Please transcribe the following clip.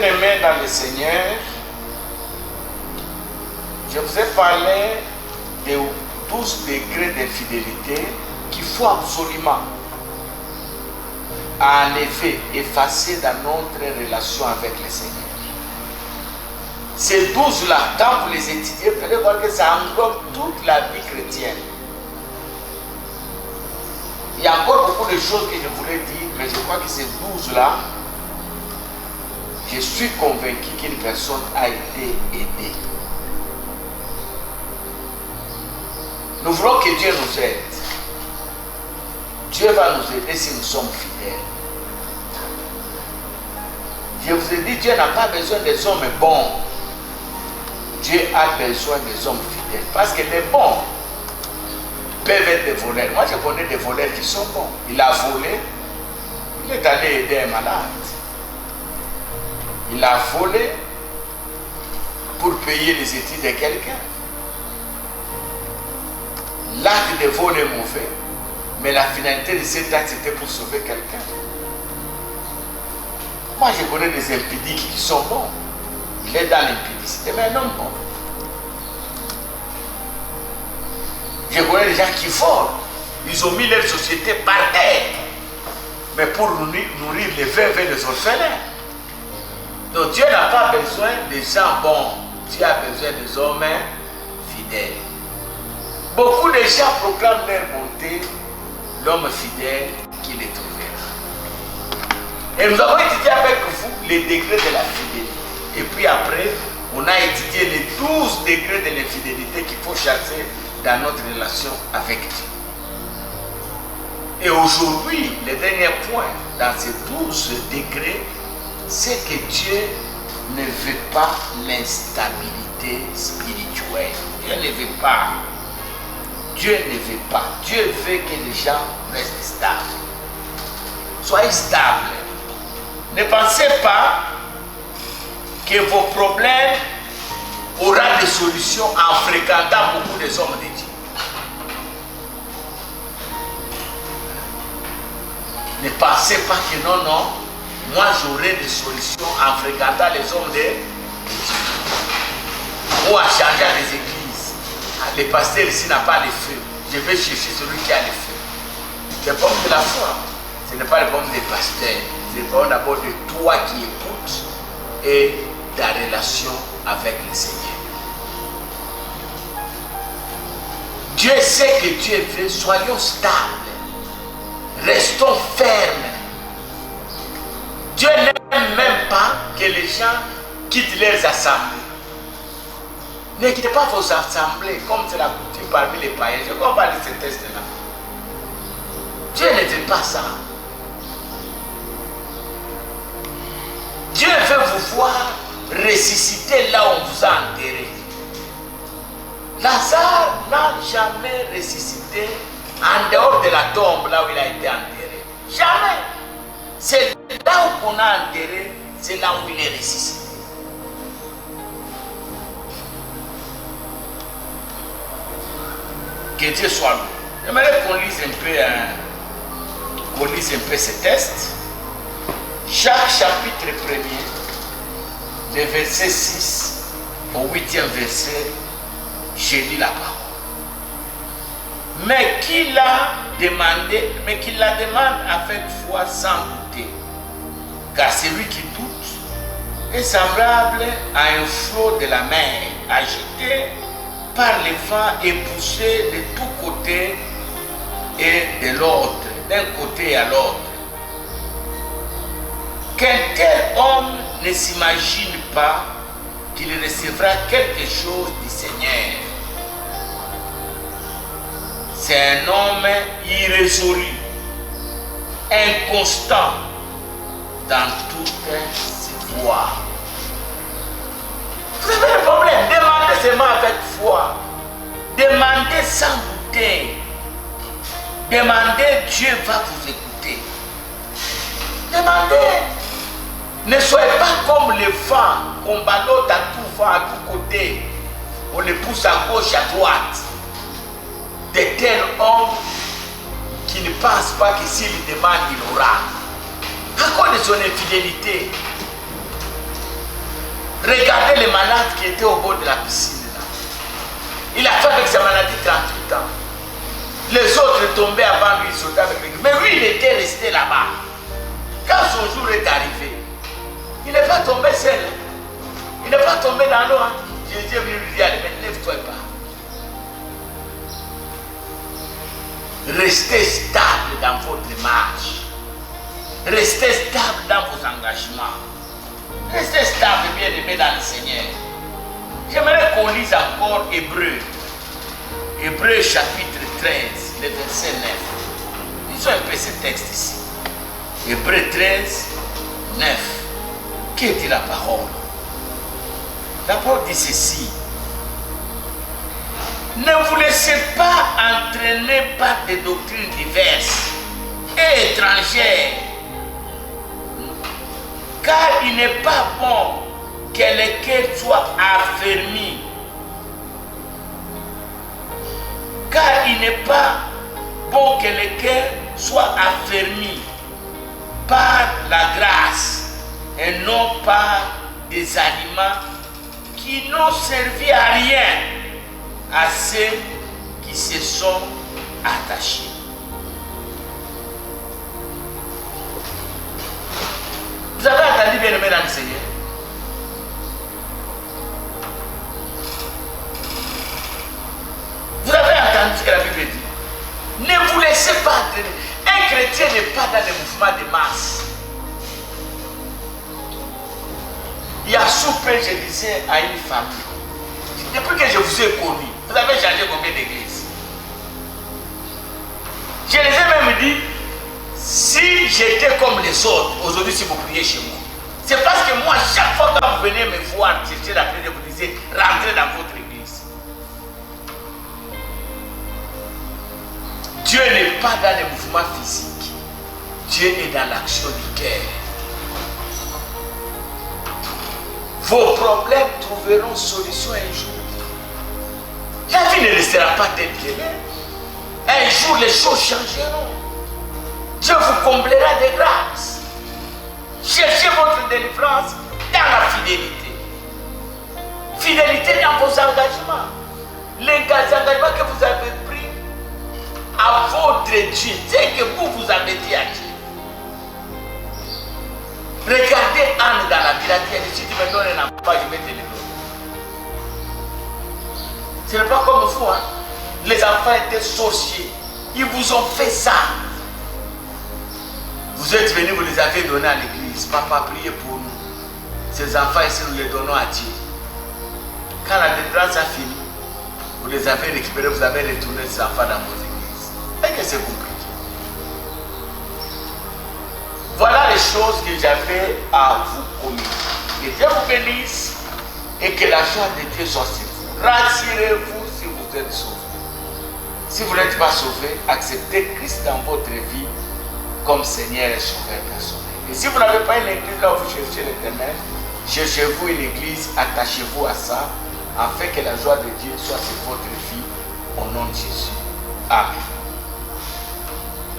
Bien-aimés dans le Seigneur, je vous ai parlé des 12 degrés d'infidélité qu'il faut absolument enlever, effacer dans notre relation avec le Seigneur. Ces 12-là, quand vous les étudiez, vous allez voir que ça englobe toute la vie chrétienne. Il y a encore beaucoup de choses que je voulais dire, mais je crois que ces 12-là, je suis convaincu qu'une personne a été aidée. Nous voulons que Dieu nous aide. Dieu va nous aider si nous sommes fidèles. Je vous ai dit, Dieu n'a pas besoin des hommes bons. Dieu a besoin des hommes fidèles. Parce que les bons peuvent être des voleurs. Moi, je connais des voleurs qui sont bons. Il a volé, il est allé aider un malade. Il a volé pour payer les études de quelqu'un. L'acte de vol est mauvais, mais la finalité de cet acte c'était pour sauver quelqu'un. Moi, je connais des impudiques qui sont bons. Il est dans l'impudicité, mais un homme bon. Je connais des gens qui volent. Ils ont mis leur société par terre, mais pour nourrir les veuves et les orphelins. Donc Dieu n'a pas besoin des gens bons. Dieu a besoin des hommes fidèles. Beaucoup de gens proclament leur bonté, l'homme fidèle qui les trouvera. Et nous avons étudié avec vous les degrés de la fidélité. Et puis après, on a étudié les 12 degrés de l'infidélité qu'il faut chasser dans notre relation avec Dieu. Et aujourd'hui, le dernier point dans ces 12 degrés, c'est que Dieu ne veut pas l'instabilité spirituelle. Dieu ne veut pas. Dieu ne veut pas. Dieu veut que les gens restent stables. Soyez stables. Ne pensez pas que vos problèmes auront des solutions en fréquentant beaucoup des hommes de Dieu. Ne pensez pas que non, moi j'aurai des solutions en fréquentant les hommes de Dieu. Ou en changeant les églises. Le pasteur ici n'a pas le feu. Je vais chercher celui qui a le feu. Le pomme de la foi, ce n'est pas le pomme des pasteurs. C'est le pomme d'abord de toi qui écoutes et ta relation avec le Seigneur. Dieu sait que Dieu veut, soyons stables. Restons fermes. Dieu n'aime même pas que les gens quittent leurs assemblées. Ne quittez pas vos assemblées comme c'est la coutume parmi les païens. Je crois pas de ce test-là. Dieu ne veut pas ça. Dieu veut vous voir ressusciter là où on vous a enterré. Lazare n'a jamais ressuscité en dehors de la tombe là où il a été enterré. Jamais. C'est là où on a enterré, c'est là où il est ressuscité. Que Dieu soit loué. J'aimerais qu'on lise un peu ce texte. Chaque chapitre premier, le verset 6 au 8e verset, je lis la parole. Mais qui la demande avec foi sans douter. Car celui qui doute est semblable à un flot de la mer, agité par les vents et poussé de tous côtés et de l'autre, d'un côté à l'autre. Qu'un tel homme ne s'imagine pas qu'il recevra quelque chose du Seigneur. C'est un homme irrésolu, inconstant dans toutes ses voies. Vous avez un problème, demandez seulement avec foi. Demandez sans douter. Demandez, Dieu va vous écouter. Demandez. Ne soyez pas comme les vents qu'on ballotte à tout vent, à tous côtés. On les pousse à gauche, à droite. De tels hommes qui ne pensent pas que s'il demande, il aura. À cause de son infidélité. Regardez les malades qui étaient au bord de la piscine. Là. Il a fait avec sa maladie 38 ans. Les autres tombaient avant lui, ils sautaient avec lui. Mais lui, il était resté là-bas. Quand son jour est arrivé, il n'est pas tombé seul. Il n'est pas tombé dans l'eau. Hein. Jésus est venu lui dire, allez, lève-toi et pars. Restez stable dans votre marche. Restez stable dans vos engagements. Restez stable, bien-aimés dans le Seigneur. J'aimerais qu'on lise encore Hébreu. Hébreu chapitre 13, le verset 9. Lisons un peu ce texte ici. Hébreu 13, 9. Que dit la parole? La parole dit ceci. Ne vous laissez pas entraîner par des doctrines diverses et étrangères, car il n'est pas bon que les cœurs soient affermis. Car il n'est pas bon que les cœurs soient affermis par la grâce et non par des aliments qui n'ont servi à rien à ceux qui se sont attachés. Vous avez entendu, bien aimé dans le Seigneur? Vous avez entendu ce que la Bible dit? Ne vous laissez pas entraîner. Un chrétien n'est pas dans les mouvements de masse. Il y a soupé, je disais à une famille, depuis que je vous ai connu, vous avez changé combien d'églises? Je les ai même dit, si j'étais comme les autres, aujourd'hui si vous priez chez moi, c'est parce que moi, chaque fois que vous venez me voir, chercher la prière, vous disiez, rentrez dans votre église. Dieu n'est pas dans les mouvements physiques. Dieu est dans l'action du cœur. Vos problèmes trouveront solution un jour. La vie ne restera pas telle qu'elle est. Un jour, les choses changeront. Dieu vous comblera de grâce. Cherchez votre délivrance dans la fidélité. Fidélité dans vos engagements. Les engagements que vous avez pris à votre Dieu, c'est que vous avez dit à Dieu. Regardez Anne dans la Bible, elle dit, si tu me donnes un enfant, je vais te le donner. Ce n'est pas comme vous, hein. Les enfants étaient sorciers. Ils vous ont fait ça. Vous êtes venus, vous les avez donnés à l'église. Papa, priez pour nous. Ces enfants ici, nous les donnons à Dieu. Quand la délivrance a fini, vous les avez récupérés, vous avez retourné ces enfants dans vos églises. Et que c'est compliqué. Voilà les choses que j'avais à vous communiquer. Que Dieu vous bénisse et que la joie de Dieu soit sur vous. Rassurez-vous si vous êtes sauvés. Si vous n'êtes pas sauvés, acceptez Christ dans votre vie comme Seigneur et Sauveur personnel. Et si vous n'avez pas une église là où vous cherchez l'Éternel, cherchez-vous une église, attachez-vous à ça, afin que la joie de Dieu soit sur votre vie, au nom de Jésus. Amen.